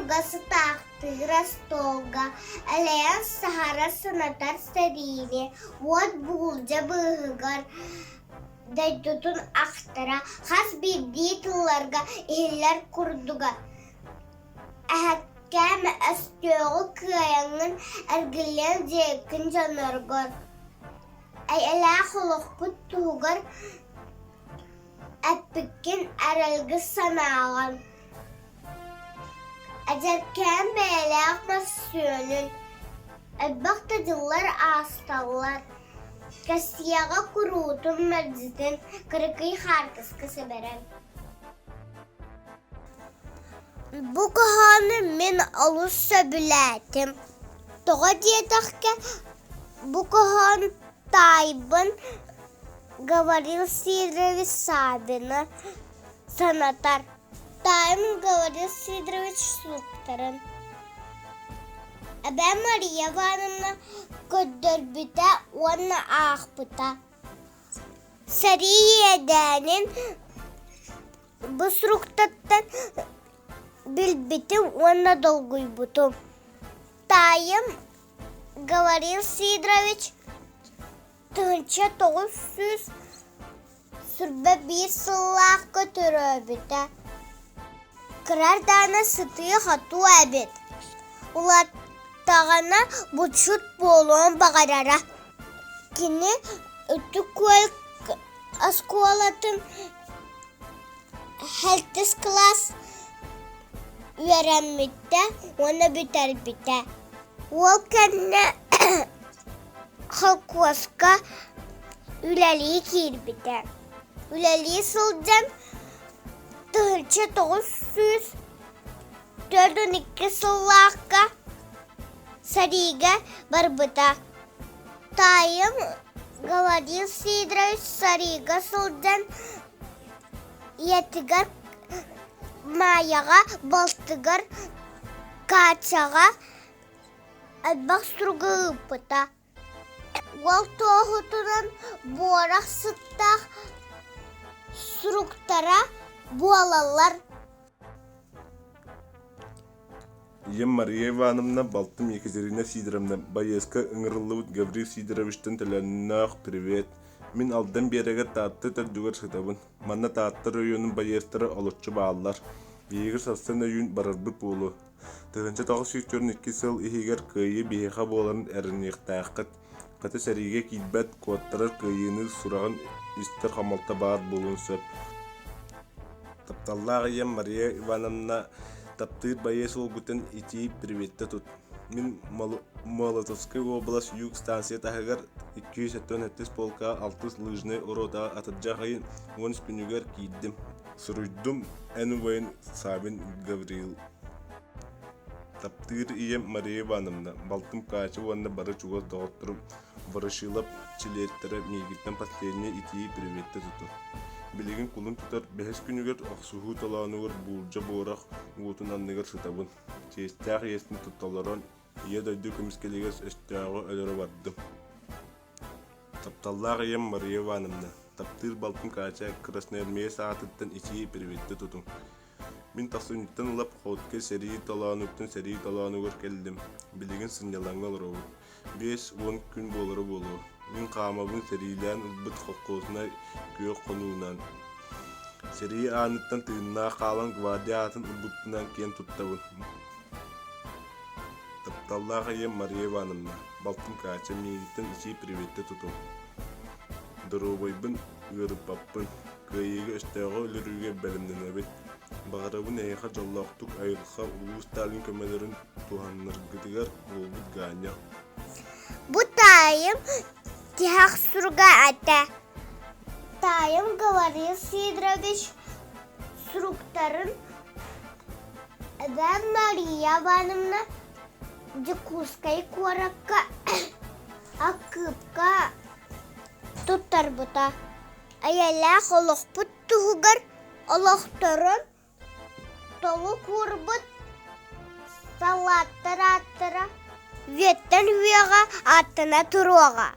тургасы тақты Ростовга, әләйін сахара сынатар сәрейіне, вот бұлжа бұғығар, дайтутун ақтара, хас бірдей тылларға елер күрдіға. Әхәккәм әстеғі күйәңін әргілен жекін жанырғар. Әлі құлық бұт туғар, әппіккен әрілгі санаған. Әжәркәм бәләқ мәсүйінің, әлбақты жылар асталар. Кәсияға күрутun мәджітін кірікей қартысқы сөберен. Бұл қағаны мен алу сөбіләтім. Тоға диетаққа бұл қағаны тайбын говорил Сидорович Сабина санатар. Тайбын говорил Сидорович Слуктарын. Әбә Мария Ивановна көддірбіті оны ақпыта. Сәриедәнін бұсруқтаттан білбіті оны долгой бұту. Тайым, говорил Сидорович, тұнча 900 сүрбі бір сыллақ көтірі біті. Кырардана сытығы қату әбет. Олар тағана бұтшыт болуын бағарара. Кені үтті көл аскуалатын хәлтіс класс үйәрәмметті, оны бітер біті. Ол кәні қалқуасқа үләлі кейір біті. Үләлі сылдан тұғынша 900 4-2 сыллаққа Сарига барбыта. Тайым, говорил Сидорович, Сарига сылдан етігар маяға, балтығар качаға әлбақ сұрғы ұпыта. Ол тоғытынан борақ сыттақ сұрықтара буалалар. Ем Мария Ивановна Балтым Екатерина Сидоровна Боеска ыңырлыбыт Гаврил Сидоровичтен тіләнінақ привет. Мен алдан береге таатты тәрдігер сытабын. Манна таатты районын боестары олықчы бағалар. Бейгір састан өйін барарбыт болу. Тығынша тағы сүйіктерін 2 сыл ихигер көйі бейха боларын әрінеқтәқіт. Қаты сәриге кейбәт куаттарар көйіні сұрағын істер қамалта бағар болуын сөп. Тапталлағы ем Мария Ивановна Таптыр боец олгутен ити приветті тут. Мен Молотовской область юг станция тағығар 270 полка 6 лыжны оротаға атыржағайын 10 күнігер кейдім. Сұруйдым әні бойын Сабин Гаврил. Таптыр ием Мария Ивановна. Балтым качы онны бары чуғыз доғыттырым. Варышылап чилеттері мегіттен последний ити приветті тұту. Билеген кулун тутар 5 күнігер ақсуғу таланығыр бұлжа борақ ұғытын аннығыр сытабын. Честяқ естін тұтталаран ие дойды көміскелегер әстяғы өлірі бардым. Тапталлағы ем Мария Ивановна. Таптыр балтын кача Красный Армия саатыттан ичи приветті тұтым. Мен тақсуниттен ұлап қаутке сәрии таланығыр келдім. Билеген сынялаңғал роғы. 5-10 күн болыры болу. Мен қамабын сәрийлән ұлбыт қоққосына көк қонуынан. Сәрии аныттан тыынна қалан гвардиятын ұлбыттынан кен тұттабын. Тапталлаға ем Мария Ивановна. Балтын кача мегіттен ичи приветті тұтым. Дұрубайбын үйіріппаппын. Көйегі өстәғі өліріге бәлімден әбет. Бағарабын әйіға жоллақтық айылға ұлы Сталин көмелерін туғаннырғыдығар олбыт ғаня. Тайым тихақ сұрға әті. Тайым говорил Сидорович сұрықтарын әбән Мария Ивановна декускай қораққа ақыпқа тұттар бұта. Әйәлі қолық бұт тұғығыр олықтырын толы көрбіт салаттыр аттыра Веттен үйеға аттына тұруға.